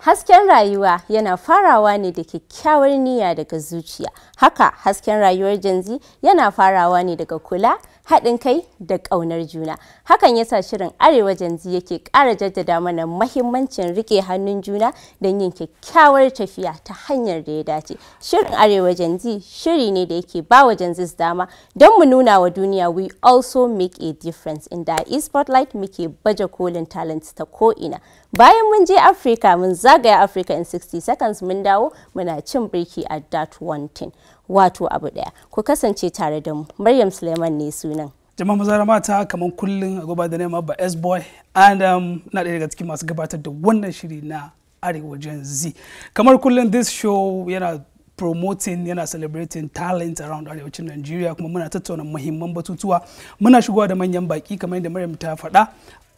Hasken rayuwa yana farawa ne da kyakkyawar niyya daga zuciya. Haka hasken rayuwar Gen Z yana farawa ne daga kula, haɗin kai da ƙaunar juna. Hakan yasa shirin Arewa Gen-Z yake ƙara jaddada mana mahimmancin riƙe hannun juna don yin kyakkyawar tafiya ta hanyar da ya dace. Shirin Arewa Gen-Z shiri ne da yake ba wa Gen Z dama don mu nuna wa duniya we also make a difference. Inda a spotlight muke baje kolin talent ta ko'ina. Bayan mun je Africa mun zagaya Africa in 60 seconds mun dawo muna cin birki a that one thing. Wato abu daya. Ku kasance tare da mu. Maryam Suleiman ne sunan. Jama'a maza da mata kamar kullun a goba da nema ba S-boy and na ɗaya daga cikin masu gabatar da wannan shiri na Arewa Gen-Z. Kamar kullun this show yana promoting, yana celebrating talent around arewacin Nigeria kuma muna tattauna muhimman batutuwa. Muna shigowa da manyan baki kamar yadda Maryam ta faɗa.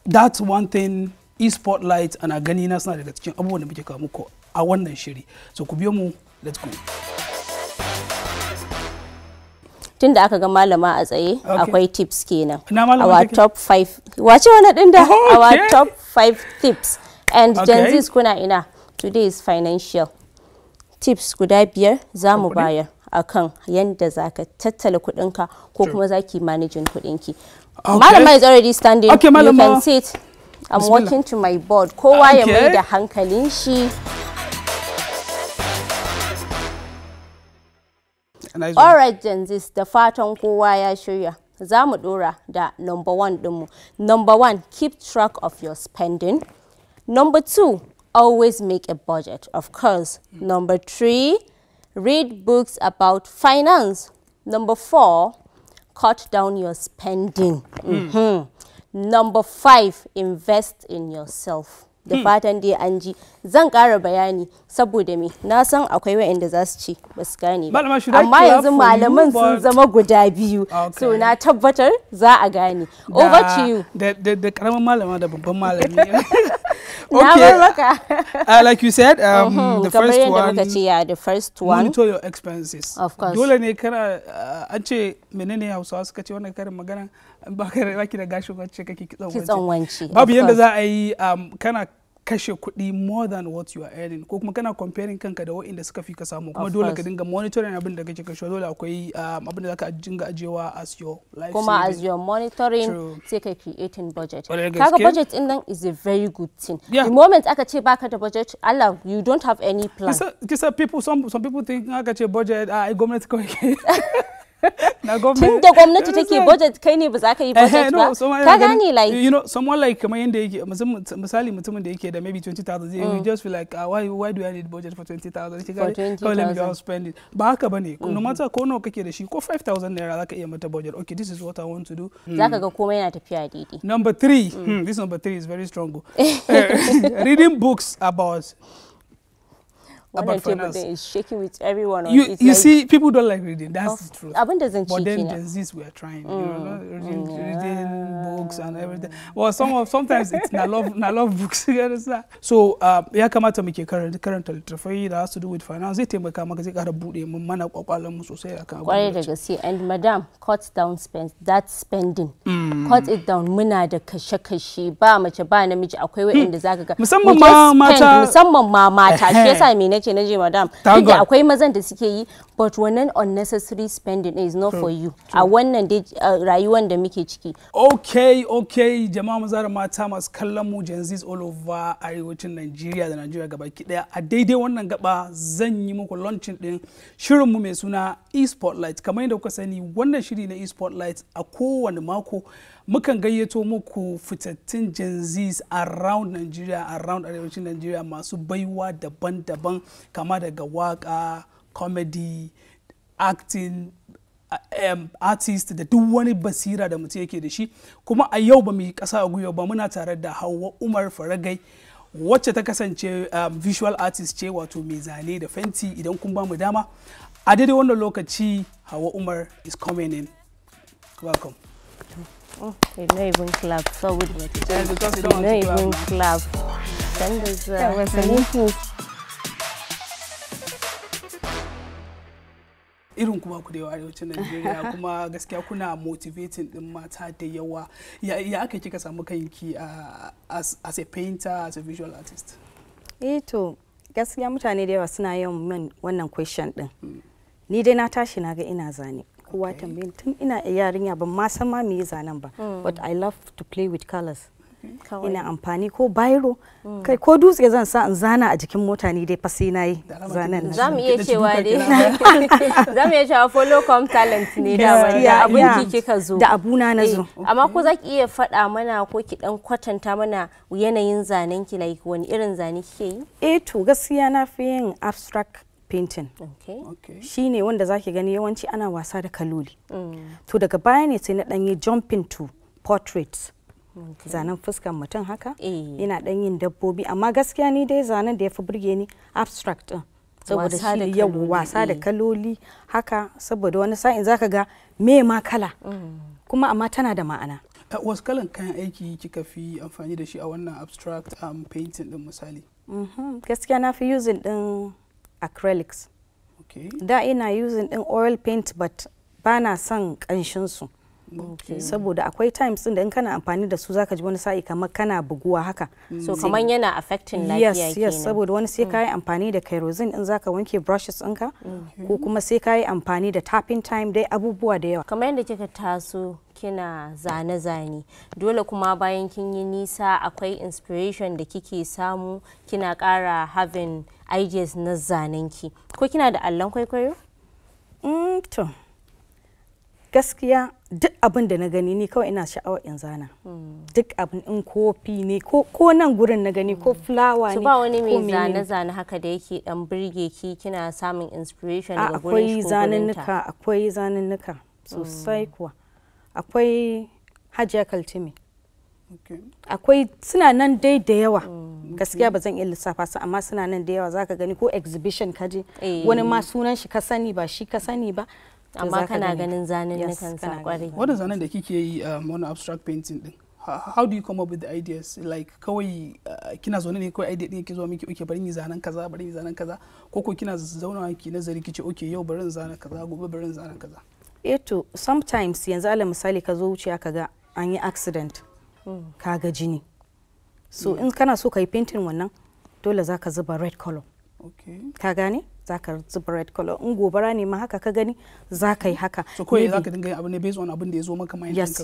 That's one thing e-spotlight ana gani na suna daga cikin abubuwan da muke kawo muku a wannan shiri. So ku biyo mu, let's go. Tun da aka ga malama a tsaye akwai tips kenan. Our top 5. Wace wani din da? Our top 5 tips. And Gen Z's kuna ina. Today is financial. Tips guda 5 za mu bayar akan yanda zaka tattala kudinka ko kuma zaki managing kudinki. Malama is already standing. Okay, you can sit. I'm walking to my board. Kowa ya mai da hankalin shi. Alright, Gen Z, da fatan kowa ya shirya. Za mu dora da number 1 dinmu. Number 1, keep track of your spending. Number 2, always make a budget, of course. Number 3, read books about finance. Number 4, cut down your spending. Number 5, invest in yourself. Da fatan dai an ji. Zan ƙara bayani saboda me na san akwai waɗanda za su ci ba su gane ba. Amma yanzu malaman sun zama guda biyu. So na tabbatar za a gane. Over to you. Da ƙaramin malama da babban malami. Okay. Like you said, the first one, monitor your expenses. Of course. Dole ne kana an ce menene Hausawa suka ce wannan karin magana ba ka da gashin wacce kake kitson wanci. Babu yanda za a yi kana kashe kuɗi more than what you are earning ko kuma kana comparing kanka da waɗanda suka fi ka samu kuma dole ka dinga monitoring abin da kake kashe dole akwai abin da zaka dinga ajewa as your life kuma as your monitoring sai kai creating budget kaga budget din nan is a very good thing. The moment aka ce baka da budget Allah you don't have any plan. Kisa people some people think aka ce budget gwamnati kawai tun da gwamnati take budget kai ne ba za ka yi budget ba ka gane like you know someone like kamar yanda yake misali mutumin da yake da maybe 20,000 you just feel like why do I need budget for 20,000 shi ka let me just spend it ba haka bane no matter ko nawa kake da shi ko 5,000 naira za ka iya mata budget okay this is what I want to do zaka ga komai yana tafiya daidai. Number 3 this number 3 is very strong. Reading books about finance is shaking with everyone. You like, see, people don't like reading. That's the truth. But then Gen Z's we are trying, you know, reading books and everything. Well, sometimes it's not love books. You understand? So, ya kamata muke karanta littafai that has to do with finance. Zai taimaka maka zai ƙara buɗe mun mana kwakwalwar mu sosai akan. Kwarai da gaske. And madam, cut down spending. Cut it down. Muna da kashe-kashe ba mace ba namiji akwai waɗanda zaka ga. Musamman ma mata. Shi yasa me nace madam da akwai mazan da suke yi but wannan unnecessary spending is not for you a wannan rayuwar da muke ciki. Okay jama'a maza da mata masu kallon mu Gen Z's all over arewacin Nigeria da Nigeria gabaki daya a daidai wannan gaba zan yi muku launching din shirin mu mai suna e-spotlight kamar yadda kuka sani wannan shiri na e-spotlight a kowane mako mukan gayyato muku fitattun Gen Z's around Nigeria around arewacin Nigeria masu baiwa daban-daban kama daga waka, comedy, acting, artist da duk wani basira da mutum yake da shi kuma a yau ba mu yi ƙasa a gwiwa ba muna tare da Hauwa Umar Faragai wacce ta kasance visual artist ce, wato mai zane da fenti. Idan kun ba mu dama a daidai wannan lokaci, Hawa Umar is coming in. Welcome. Oh, you know even clap. So with me. Because you You don't know want to even clap clap. Send us irin kuma ku da yawa arewacin Najeriya kuma gaskiya kuna motivating din mata da yawa. Ya aka kika samu kanki as a painter, as a visual artist? To gaskiya mutane da yawa suna yawan min wannan question din. Ni dai na tashi na ga ina zane. Kowa tambayin tun ina yarinya ban ma san ma me zanen ba. But I love to play with colors. Ina amfani ko biro kai ko dutse zan sa in zana a jikin mota ni dai fa sai nayi zanen. Za mu iya cewa dai za mu iya cewa follow come talent ne da abun ki kika zo da abuna na zo. Amma ko za ki iya faɗa mana ko ki dan kwatanta mana yanayin zanen ki, like wani irin zane kike yi? To gaskiya na fi yin abstract painting. Shi ne wanda zaki gani yawanci ana wasa da kaloli. To daga baya ne sai na dan yi jumping to portraits. Zanen fuskan mutum haka, ina dan yin dabbobi, amma gaskiya ni dai zanen da ya fi burge ni abstract din. Saboda shi yau wasa da kaloli haka, saboda wani sa'in zaka ga me ma kala kuma amma tana da ma'ana. Wasu kalan kayan aiki kika fi amfani da shi a wannan abstract painting din misali? Gaskiya na fi using din acrylics. Da ina using din oil paint, but ba na son kanshin su. Saboda akwai times din da in kana amfani da su zaka ji wani sa'i kamar kana buguwa haka. So kamar yana affecting lafiya kenan. Yes, saboda wani sai kai amfani da kerosene in zaka wanke brushes ɗinka, ko kuma sai kai amfani da tapping time, dai abubuwa da yawa. Kamar yadda kika taso kina zane-zane, dole kuma bayan kin yi nisa akwai inspiration da kike samu, kina ƙara having ideas na zanenki. Ko kina da allon kwaikwayo? To gaskiya duk abin da na gani ni kawai ina sha'awar in zana. Duk abin, in kofi ne ko nan gurin na gani ko fulawa ne. So ba wani mai zane-zane haka da yake dan burge ki, kina samun inspiration daga gurin shi ko gurinta? Akwai zanennuka sosai kuwa. Akwai Hajiya Kaltimi. Akwai suna nan dai da yawa. Gaskiya ba zan iya lissafa su, amma suna nan da yawa. Zaka gani ko exhibition kaje, wani ma sunan shi ka sani ba shi ka sani ba, amma kana ganin zanen nukan sa kwarai. Wannan zanen da kike yi wannan abstract painting din, how do you come up with the ideas? Like kawai kina zaune ne kawai idea din yake zuwa miki, okay bari yi zanen kaza, bari yi zanen kaza, ko kina zauna ki nazari kice okay yau bari in zana kaza, gobe bari in zana kaza? To sometimes yanzu ala misali ka zo wuciya kaga an yi accident, kaga jini, so in kana so ka yi painting wannan dole zaka zuba red color. Ka gane? Zaka zuba red color. In gobara ne ma haka ka gani zaka yi haka. So kawai zaka dinga yin abu ne based on abin da ya zo maka mind. Yes.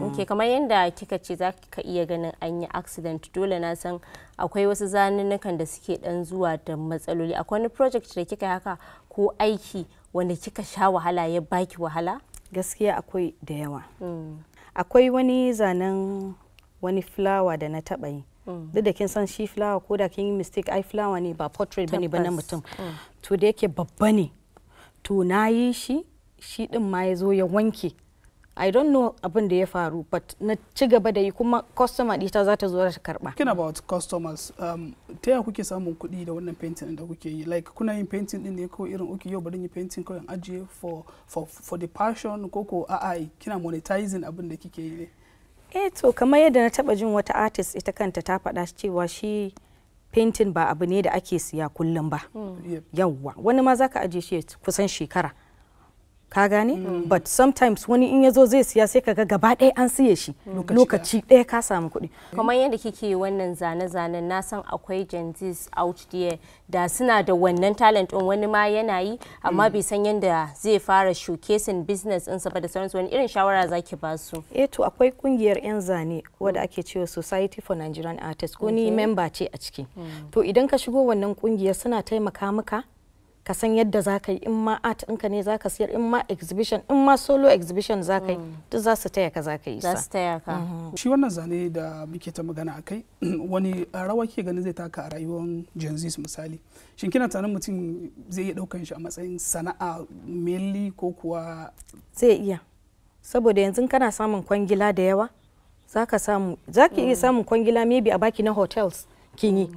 Okay, kamar yadda kika ce zaka iya ganin an yi accident, dole na san akwai wasu zanennukan da suke dan zuwa da matsaloli. Akwai wani project da kika haka ko aiki wanda kika sha wahala ya baki wahala? Gaskiya akwai da yawa. Akwai wani zanen wani flower da na taba yi. Duk da kin san shi flower ko da kin yi mistake, ai flower ne ba portrait bane ba na mutum. To da yake babba ne, to na yi shi din ma ya zo ya wanke. I don't know abin da ya faru, but na ci gaba da yi kuma customer ɗita za ta zo ta karba. Kin about customers, ta yaya kuke samun kuɗi da wannan painting da kuke yi? Like kuna yin painting din ne ko irin okay yau bari yi painting ko in ajiye for the passion, ko a'a kina monetizing abin da kike yi ne? To kamar yadda na taba jin wata artist ita kanta ta faɗa cewa shi painting ba abu ne da ake siya kullum ba. Yawwa, wani ma zaka aje shi kusan shekara. Ka gane? But sometimes wani in yazo zai siya sai kaga gaba ɗaya an siye shi lokaci ɗaya ka samu kuɗi. Kamar yadda kike wannan zane-zanen, na san akwai Gen-Zs out there da suna da wannan talent ɗin, wani ma yana yi amma bai san yadda zai fara showcasing business ɗinsa ba da sauransu. Wani irin shawara zaki ba su? To akwai kungiyar 'yan zane wadda ake cewa Society for Nigerian Artists, ko ni member ce a ciki. To idan ka shigo wannan kungiyar suna taimaka maka ka san yadda za ka yi, in ma art ɗinka ne za ka siyar, in ma exhibition, in ma solo exhibition za ka yi, duk za su taya ka, za ka yi sa. Za su taya ka. Shi wannan zane da muke ta magana a kai, wani rawa ke ganin zai taka a rayuwar Gen-Z misali? Shin kina tunanin mutum zai iya ɗaukan shi a matsayin sana'a mainly ko kuwa? Zai iya, saboda yanzu kana samun kwangila da yawa zaki iya samun kwangila maybe a baki na hotels kin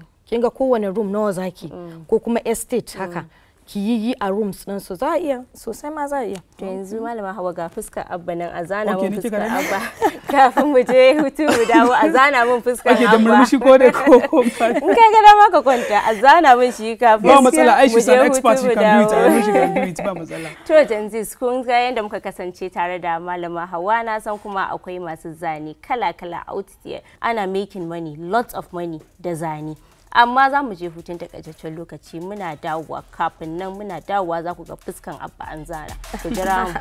ga kowane room nawa zaki ko kuma estate haka ki yi a rooms din su za a iya sosai ma za a iya. To yanzu malama Hawa ga fuskar Abba nan a zana mun fuskar Abba kafin mu je hutu mu dawo a zana mun fuskar Abba. Da murmushi ko da ko in kai ga dama ka kwanta a zana mun shi kafin ba matsala ai shi san expert shi kan do it ai shi kan do it ba matsala. To Gen-Z kun ga yanda muka kasance tare da malama Hawa na san kuma akwai masu zane kala-kala out there ana making money lots of money da zane. Amma za mu je hutun takaitaccen lokaci muna dawowa kafin nan muna dawowa za ku ga fuskan Abba an zana ku jira mu.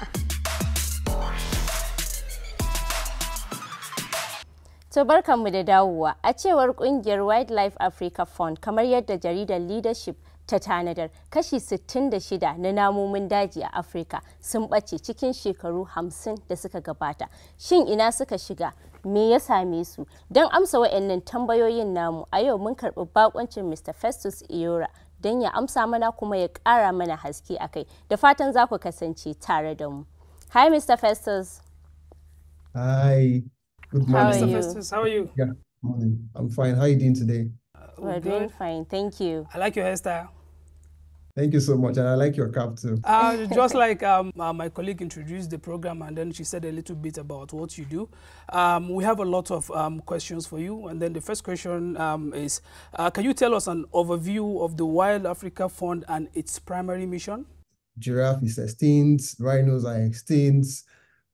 To barkanmu da dawowa a cewar kungiyar Wildlife Africa Fund kamar yadda jaridar Leadership ta tanadar kashi 66 na namomin daji a Afirka sun ɓace cikin shekaru 50 da suka gabata. Shin ina suka shiga? Me ya same su? Don amsa wa'annan tambayoyin namu a yau mun karɓi bakoncin Mr. Festus Iyora don ya amsa mana kuma ya ƙara mana haske a kai. Da fatan za ku kasance tare da mu. Hi Mr. Festus. Hi. Good morning. Mr. Festus, how are you? Yeah, morning. I'm fine. How are you doing today? We're doing fine, thank you. I like your hairstyle. Thank you so much, and I like your cap too. Just like my colleague introduced the program and then she said a little bit about what you do. We have a lot of questions for you, and then the first question is, can you tell us an overview of the Wild Africa Fund and its primary mission? Giraffe is extinct, rhinos are extinct,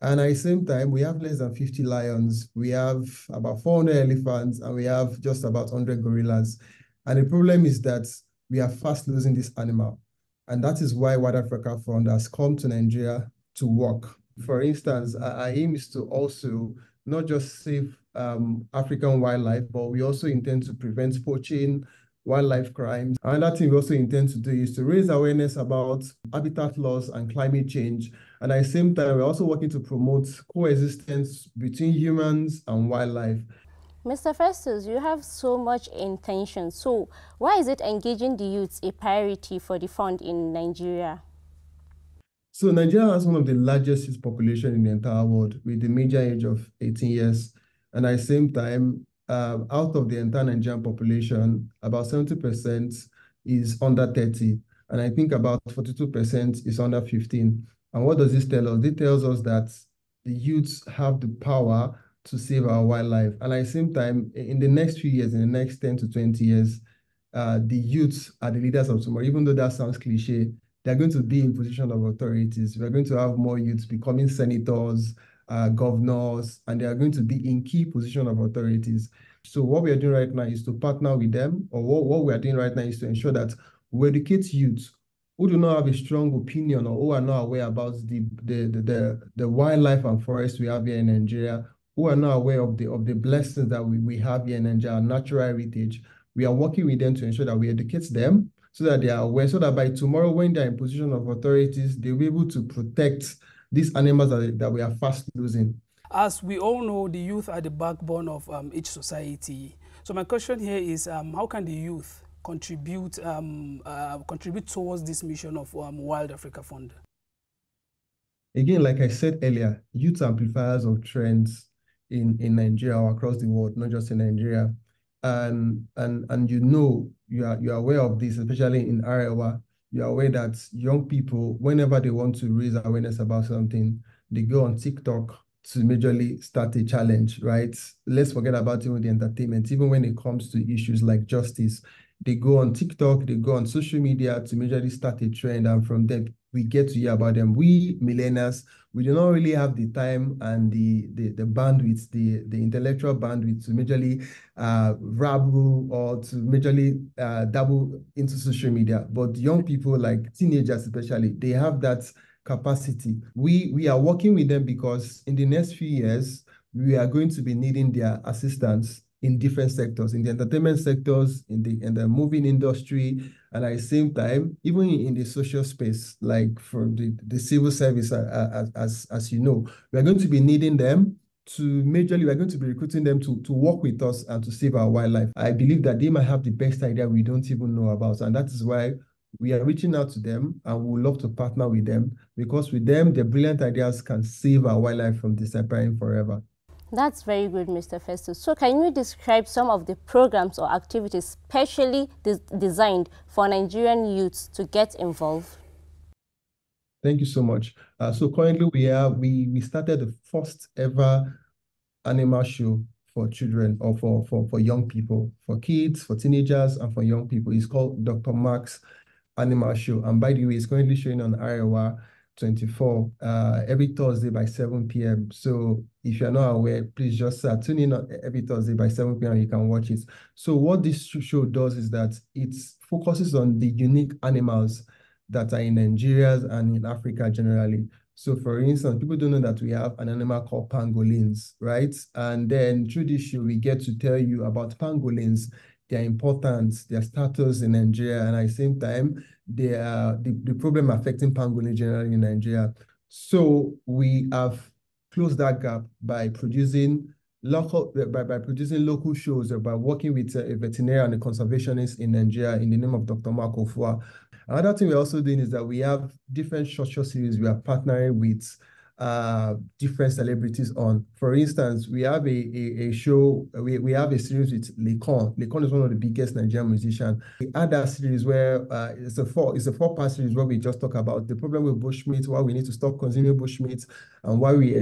and at the same time, we have less than 50 lions, we have about 400 elephants, and we have just about 100 gorillas. And the problem is that we are fast losing this animal. And that is why Wild Africa Fund has come to Nigeria to work. For instance, our aim is to also not just save African wildlife, but we also intend to prevent poaching, wildlife crimes. Another thing we also intend to do is to raise awareness about habitat loss and climate change. And at the same time, we're also working to promote coexistence between humans and wildlife. Mr. Festus, you have so much intention. So why is it engaging the youths a priority for the fund in Nigeria? So Nigeria has one of the largest youth population in the entire world with the major age of 18 years. And at the same time, out of the entire Nigerian population, about 70% is under 30. And I think about 42% is under 15. And what does this tell us? It tells us that the youths have the power to save our wildlife. And at the same time, in the next few years, in the next 10 to 20 years, the youths are the leaders of tomorrow. Even though that sounds cliche, they're going to be in position of authorities. We're going to have more youths becoming senators, governors, and they are going to be in key position of authorities. So what we are doing right now is to partner with them, or what we are doing right now is to ensure that we educate youths who do not have a strong opinion or who are not aware about the wildlife and forest we have here in Nigeria, who are not aware of the blessings that we have here in Nigeria, natural heritage. We are working with them to ensure that we educate them so that they are aware, so that by tomorrow, when they're in position of authorities, they'll be able to protect these animals that we are fast losing. As we all know, the youth are the backbone of each society. So my question here is, how can the youth contribute towards this mission of Wild Africa Fund? Again, like I said earlier, youth amplifiers of trends in Nigeria or across the world, not just in Nigeria. And you know, you are aware of this, especially in Arewa. You are aware that young people, whenever they want to raise awareness about something, they go on TikTok to majorly start a challenge, right? Let's forget about even the entertainment. Even when it comes to issues like justice, they go on TikTok, they go on social media to majorly start a trend, and from there we get to hear about them. We millennials, we do not really have the time and the bandwidth, the intellectual bandwidth to majorly rabble or to majorly dabble into social media. But young people, like teenagers especially, they have that capacity. We are working with them because in the next few years, we are going to be needing their assistance in different sectors, in the entertainment sectors, in the moving industry, and at the same time, even in the social space, like for the civil service, as you know, we are going to be needing them to majorly, we're going to be recruiting them to work with us and to save our wildlife. I believe that they might have the best idea we don't even know about, and that is why we are reaching out to them, and we would love to partner with them, because with them, the brilliant ideas can save our wildlife from disappearing forever. That's very good, Mr. Festus. So can you describe some of the programs or activities specially designed for Nigerian youths to get involved? Thank you so much. So currently we started the first ever animal show for children, or for young people, for kids, for teenagers, and for young people. It's called Dr. Mark's Animal Show. And by the way, it's currently showing on Arewa24 every Thursday by 7 p.m. So if you're not aware, please just tune in every Thursday by 7 p.m. You can watch it. So what this show does is that it focuses on the unique animals that are in Nigeria and in Africa generally. So for instance, people don't know that we have an animal called pangolins, right? And then through this show, we get to tell you about pangolins, their importance, their status in Nigeria, and at the same time, the problem affecting pangolins generally in Nigeria. So we have closed that gap by producing local shows, by working with a veterinarian and a conservationist in Nigeria in the name of Dr. Mark Ofua. Another thing we're also doing is that we have different short series we are partnering with different celebrities on. For instance, we have a show, we have a series with Lekon. Lekon is one of the biggest Nigerian musicians. We had that series where it's a four-part series where we just talk about the problem with bushmeat, why we need to stop consuming bushmeat, and why we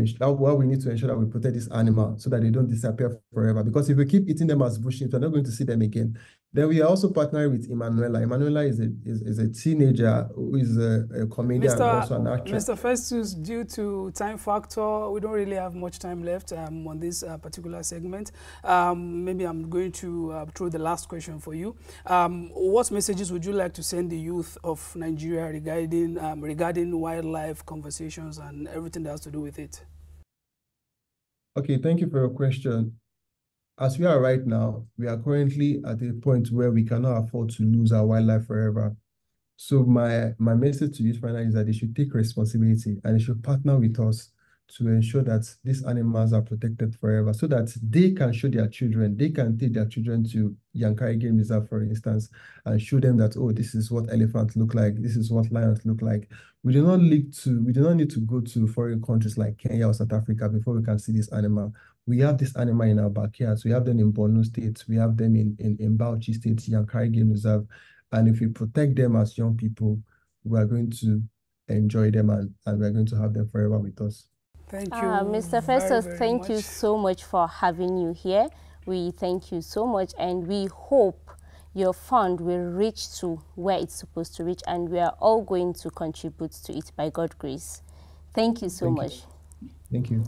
need to ensure that we protect this animal so that they don't disappear forever. Because if we keep eating them as bushmeat, we're not going to see them again. Then we are also partnering with Emanuela. Emanuela is a teenager who is a comedian and also an actress. Mr. Festus, due to time factor, we don't really have much time left on this particular segment. Maybe I'm going to throw the last question for you. What messages would you like to send the youth of Nigeria regarding wildlife conversations and everything that has to do with it? Okay, thank you for your question. As we are right now, we are currently at a point where we cannot afford to lose our wildlife forever. So my message to youth right now is that they should take responsibility and they should partner with us to ensure that these animals are protected forever, so that they can show their children, they can take their children to Yankari Game Reserve, for instance, and show them that, oh, this is what elephants look like, this is what lions look like. We do not need to go to foreign countries like Kenya or South Africa before we can see this animal. We have this animal in our backyards. We have them in Borno State. We have them in Bauchi State, Yankari Game Reserve. And if we protect them as young people, we are going to enjoy them and we are going to have them forever with us. Thank you. Mr. Festus, thank you so much for having you here. We thank you so much, and we hope your fund will reach to where it's supposed to reach, and we are all going to contribute to it by God's grace. Thank you so much. Thank you.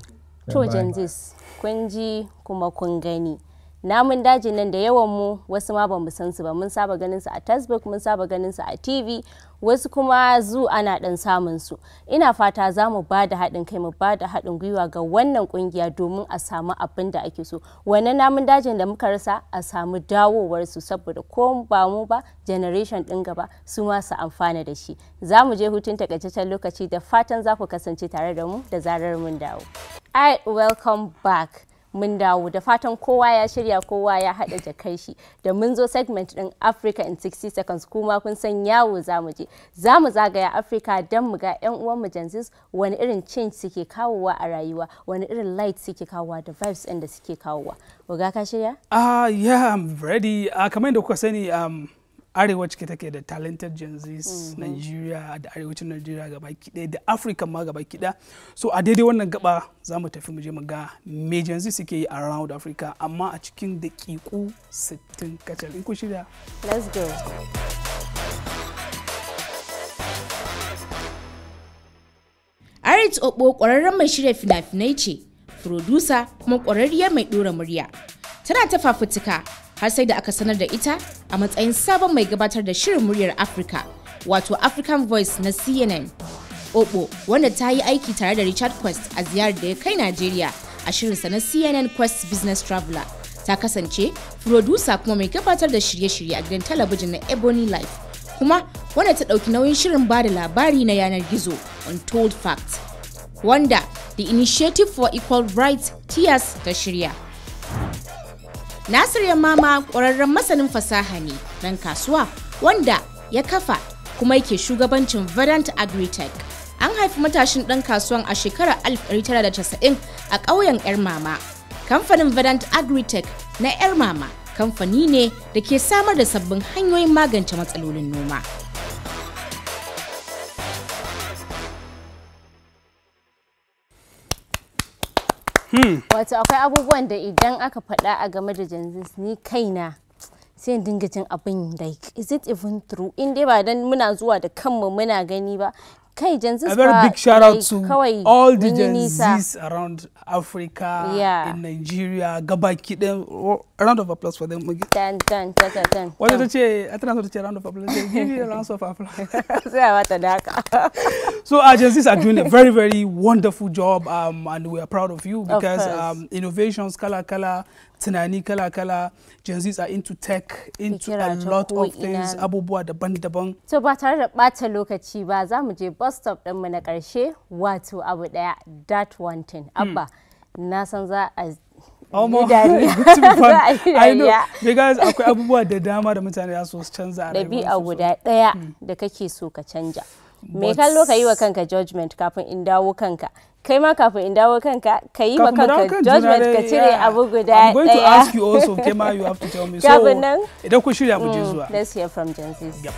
To Gen-Z, kun ji kuma kun gani. Namun daji nan da yawan mu wasu ma ba mu san su ba, mun saba ganin su a Facebook, mun saba ganin su a TV, wasu kuma zu ana dan samun su. Ina fata za mu ba da haɗin kai, mu ba da haɗin gwiwa ga wannan kungiya domin a samu abin da ake so. Wannan namun dajin da muka rasa a samu dawowar su, saboda ko ba mu ba generation din gaba su ma su amfana da shi. Za mu je hutun takaitaccen lokaci, da fatan za ku kasance tare da mu da zarar mun dawo. Welcome back. Mun dawo, da fatan kowa ya shirya, kowa ya haɗa jakar shi, da mun zo segment ɗin Africa in 60 seconds, kuma kun san yawo za mu je. Za mu zagaya Africa don mu ga 'yan uwan mu Gen-Z wani irin change suke kawowa a rayuwa, wani irin light suke kawowa da vibes ɗin da suke kawowa. Oga, ka shirya? Yeah, I'm ready. Kamar yadda kuka sani, Arewa cike take da talented Gen-Z, Nigeria da arewacin Nigeria gabaki ɗaya da Africa ma gabaki ɗaya. So a daidai wannan gaba za mu tafi mu je mu ga me Gen-Z suke yi around Africa, amma a cikin daƙiƙu 60 kacal. In ku shirya? Let's go. Arit Obo ƙwararren mai shirya fina-finai ce, producer kuma ƙwararriyar mai ɗora murya. Tana ta fafutuka har sai da aka sanar da ita a matsayin sabon mai gabatar da shirin muryar Africa, wato African Voice na CNN. Obo, wanda ta yi aiki tare da Richard Quest a ziyarar da ya kai Najeriya a shirinsa na CNN Quest Business Traveler, ta kasance producer kuma mai gabatar da shirye-shirye a gidan talabijin na Ebony Life, kuma wanda ta ɗauki nauyin shirin ba da labari na yanar gizo Untold Facts, wanda the Initiative for Equal Rights TIAS ta shirya. Nasir Yamama ƙwararren masanin fasaha ne, ɗan kasuwa wanda ya kafa kuma yake shugabancin Verdant Agritech. An haifi matashin ɗan kasuwan a shekarar 1990 a ƙauyen 'Yar Mama, Kamfanin Vedant Agritech na 'yar mama kamfani ne da ke samar da sabbin hanyoyin magance matsalolin noma. Wato akwai abubuwan da idan aka faɗa a game da Gen Z ni kaina sai dinga jin abin like is it even true in dai ba dan muna zuwa da kanmu muna gani ba. Kai Gen Z a very big shout out to all the Gen Zs around Africa, in Nigeria, gabaki them. Round of applause for them. Dun. What did you say? I think I said round of applause. Give you a round of applause. So our Gen Zs are doing a very, very wonderful job, and we are proud of you because innovations, kala, tunani kala, Gen Zs are into tech, into a lot of things, abubuwa daban-daban. So ba tare da ɓata lokaci ba za mu je bus stop ɗinmu na ƙarshe wato abu ɗaya that one thing. Abba, na san za a yi dariya. I know, because akwai abubuwa da dama da mutane za su canza a rayuwarsu. Ɗabi'a guda ɗaya da kake so ka canja. Me kallo ka yi wa kanka judgment kafin in dawo kanka. Kai ma kafin in dawo kanka ka yi wa kanka judgment ka cire abu guda ɗaya. I'm going to ask you also, Kema, you have to tell me. So, idan ku shirya mu je zuwa. Let's hear from Gen Zs. Yep.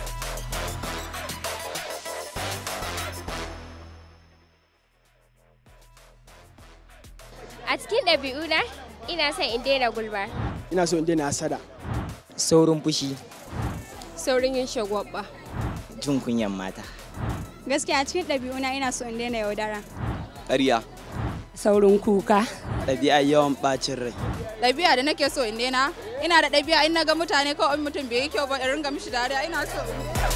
A cikin ɗabi'una ina son in daina gulma. Ina so in daina hasada. Saurin fushi. Saurin yin shagwabba. Jin kunyan mata. Gaskiya a cikin ɗabi'una ina so in daina yaudara. Ƙarya. Saurin kuka. Ɗabi'a yawan ɓacin rai. Ɗabi'a da nake so in daina, ina da ɗabi'a in na ga mutane kawai in mutum bai yi kyau ba in ringa mishi dariya ina so in daina.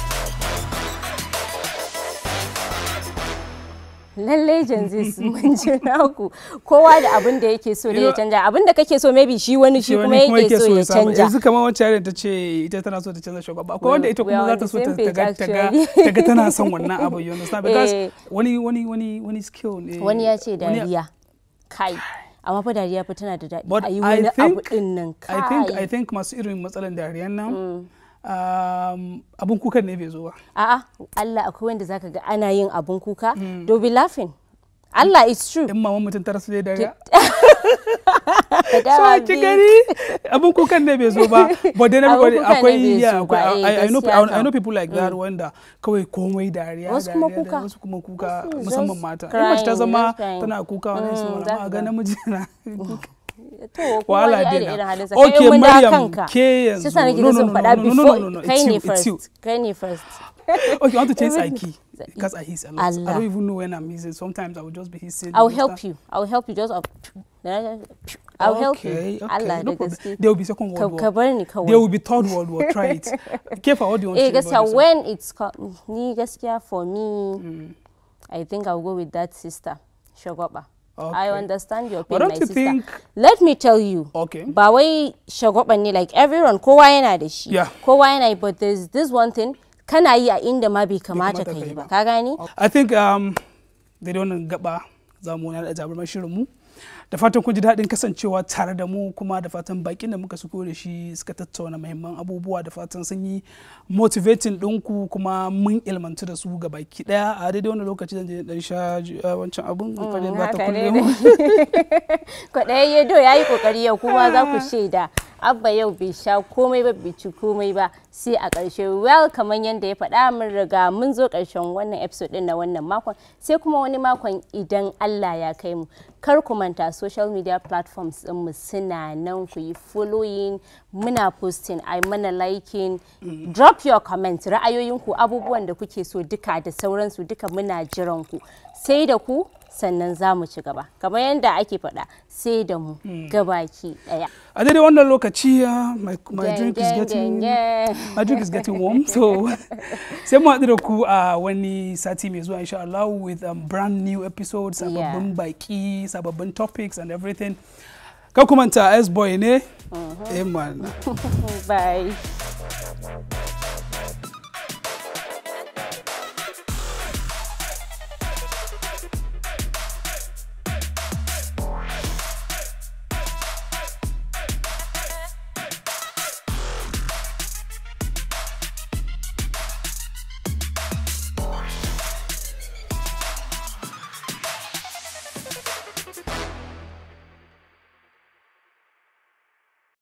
Lallai Gen Z mun ji naku kowa da abin da yake so da ya canja abin da kake so maybe shi wani shi kuma yake so ya canja. Yanzu kamar wancan yaron ta ce ita tana so ta canza shugaba akwai wanda ita kuma za ta so ta ga tana son wannan abu, you understand, because wani skill ne. Wani ya ce dariya kai amma fa dariya fa tana da daɗi a yi wani abu din nan kai. I think masu irin matsalan dariyan nan abun kukan ne bai zo ba. A'a Allah akwai wanda zaka ga ana yin abun kuka they'll be laughing. Allah is true. In maman mutum ta rasu dai dariya. So ki gani abun kukan ne bai zo ba. But then everybody I know people like that wanda kawai komai dariya. Wasu kuma kuka musamman mata. In mace ta zama tana kuka wannan su ma ga namiji na kuka. Wala dina. Okay, Maryam, ke yanzu. No, kai ne first. Okay, I want to change Aiki because I hiss a lot. I don't even know when I'm hissing. Sometimes I will just be hissing. I'll help you. Just I'll help you. Okay, no problem. There will be second world war. There will be third world war. Try it. Careful, what do you want to say? When it's for me, I think I'll go with that sister, Shogaba. Okay. I understand your pain, my sister. Let me tell you. Okay. Ba wai shagwaba ne like everyone kowa yana da shi. Yeah. Kowa yana, but there's this one thing kana yi a inda ma bai kamata ka yi ba. Ka gani? I think they don't gaba zamu na da jabar shirin mu. Da fatan kun ji daɗin kasancewa tare da mu kuma da fatan bakin da muka suko da shi suka tattauna muhimman abubuwa da fatan sun yi motivating ɗinku kuma mun ilmantu da su ga baki ɗaya a daidai wani lokaci zan je dan sha wancan abun kwaɗayin ba ta kulle mu. Kwaɗayin yado ya yi ƙoƙari yau kuma za ku shaida. Abba yau bai sha komai ba bai ci komai ba sai a ƙarshe kamar yadda ya faɗa mun riga mun zo ƙarshen wannan episode ɗin na wannan makon sai kuma wani makon idan Allah ya kai mu. Kar ku manta social media platforms ɗinmu suna nan ku yi following muna posting ai mana liking drop your comments ra'ayoyinku abubuwan da kuke so duka da sauransu duka muna jiran ku sai da ku sannan za mu ci gaba kamar yadda ake faɗa sai da mu gabaki ɗaya. A daidai wannan lokaci my drink is getting warm so sai mu haɗu da ku a wani sati mai zuwa insha Allah with brand new episodes sababbin baki sababbin topics and everything. Ka kuma ta S-boy ne? Bye.